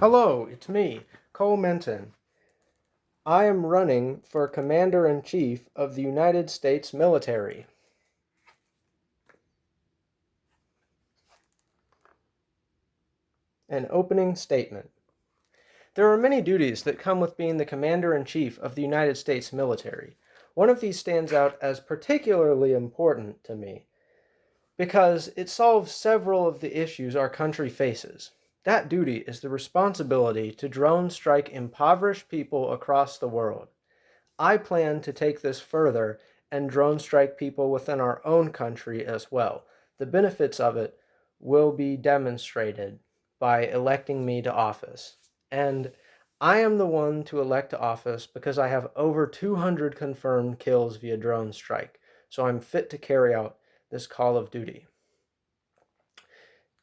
Hello, it's me, Cole Minton. I am running for Commander-in-Chief of the United States military. An opening statement. There are many duties that come with being the Commander-in-Chief of the United States military. One of these stands out as particularly important to me because it solves several of the issues our country faces. That duty is the responsibility to drone strike impoverished people across the world. I plan to take this further and drone strike people within our own country as well. The benefits of it will be demonstrated by electing me to office. And I am the one to elect to office because I have over 200 confirmed kills via drone strike, so I'm fit to carry out this call of duty.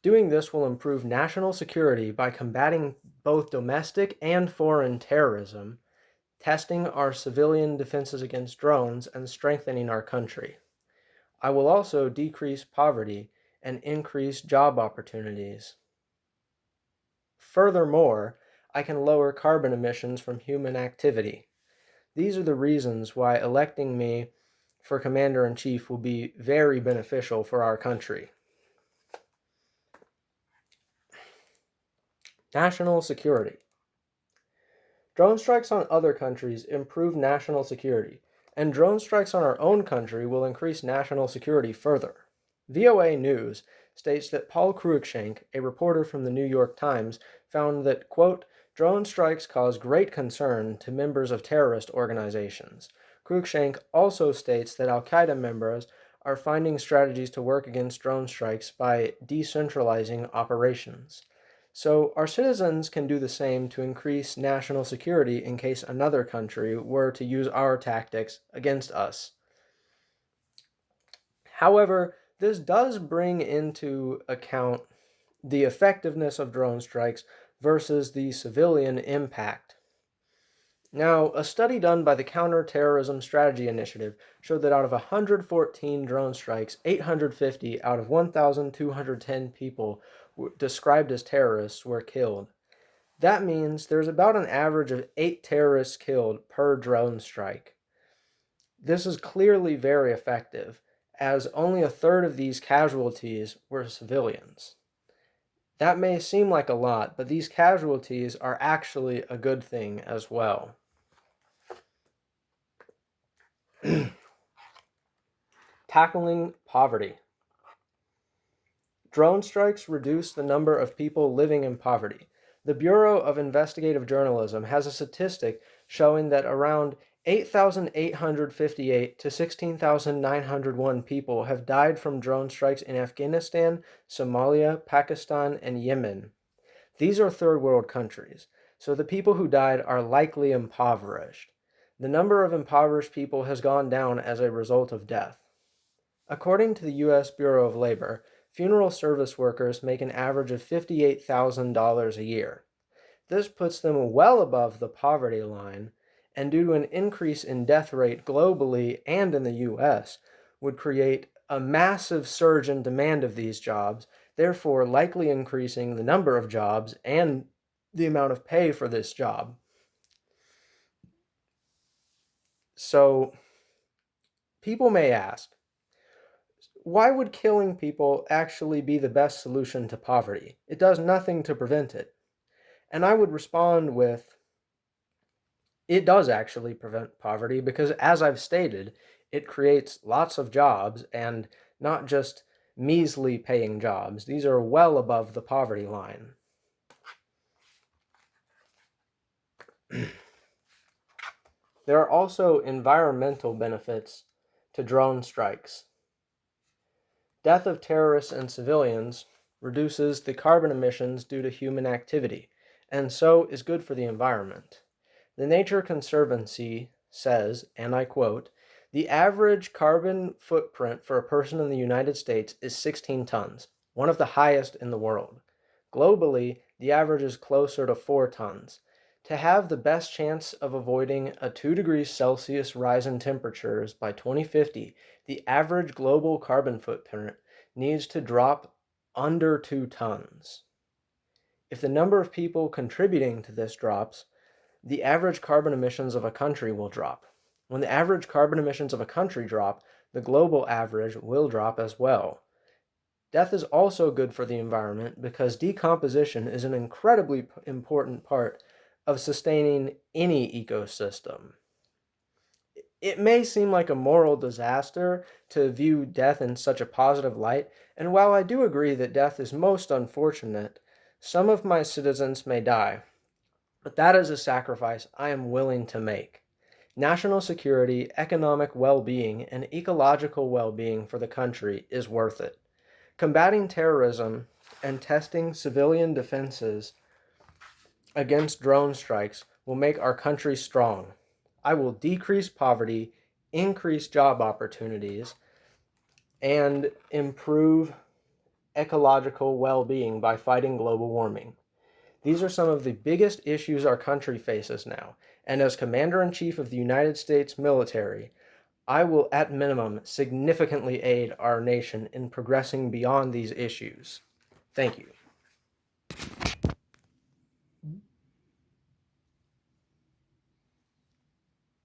Doing this will improve national security by combating both domestic and foreign terrorism, testing our civilian defenses against drones, and strengthening our country. I will also decrease poverty and increase job opportunities. Furthermore, I can lower carbon emissions from human activity. These are the reasons why electing me for Commander-in-Chief will be very beneficial for our country. National security. Drone strikes on other countries improve national security, and drone strikes on our own country will increase national security further. VOA News states that Paul Cruikshank, a reporter from the New York Times, found that, quote, drone strikes cause great concern to members of terrorist organizations. Cruikshank also states that Al Qaeda members are finding strategies to work against drone strikes by decentralizing operations. So, our citizens can do the same to increase national security in case another country were to use our tactics against us. However, this does bring into account the effectiveness of drone strikes versus the civilian impact. Now, a study done by the Counterterrorism Strategy Initiative showed that out of 114 drone strikes, 850 out of 1,210 people described as terrorists were killed. That means there's about an average of 8 terrorists killed per drone strike. This is clearly very effective, as only a third of these casualties were civilians. That may seem like a lot, but these casualties are actually a good thing as well. Tackling poverty. Drone strikes reduce the number of people living in poverty. The Bureau of Investigative Journalism has a statistic showing that around 8,858 to 16,901 people have died from drone strikes in Afghanistan, Somalia, Pakistan, and Yemen. These are third world countries, so the people who died are likely impoverished. The number of impoverished people has gone down as a result of death. According to the U.S. Bureau of Labor, funeral service workers make an average of $58,000 a year. This puts them well above the poverty line, and due to an increase in death rate globally and in the U.S., would create a massive surge in demand of these jobs, therefore likely increasing the number of jobs and the amount of pay for this job. So, people may ask, why would killing people actually be the best solution to poverty? It does nothing to prevent it. And I would respond with, it does actually prevent poverty because, as I've stated, it creates lots of jobs and not just measly paying jobs. These are well above the poverty line. There are also environmental benefits to drone strikes. Death of terrorists and civilians reduces the carbon emissions due to human activity, and so is good for the environment. The Nature Conservancy says, and I quote, the average carbon footprint for a person in the United States is 16 tons, one of the highest in the world. Globally, the average is closer to 4 tons. To have the best chance of avoiding a 2 degrees Celsius rise in temperatures by 2050, the average global carbon footprint needs to drop under 2 tons. If the number of people contributing to this drops, the average carbon emissions of a country will drop. When the average carbon emissions of a country drop, the global average will drop as well. Death is also good for the environment because decomposition is an incredibly important part of sustaining any ecosystem. It may seem like a moral disaster to view death in such a positive light, and while I do agree that death is most unfortunate, some of my citizens may die, but that is a sacrifice I am willing to make. National security, economic well-being, and ecological well-being for the country is worth it. Combating terrorism and testing civilian defenses against drone strikes will make our country strong. I will decrease poverty, increase job opportunities, and improve ecological well-being by fighting global warming. These are some of the biggest issues our country faces now, and as Commander-in-Chief of the United States military, I will, at minimum, significantly aid our nation in progressing beyond these issues. Thank you.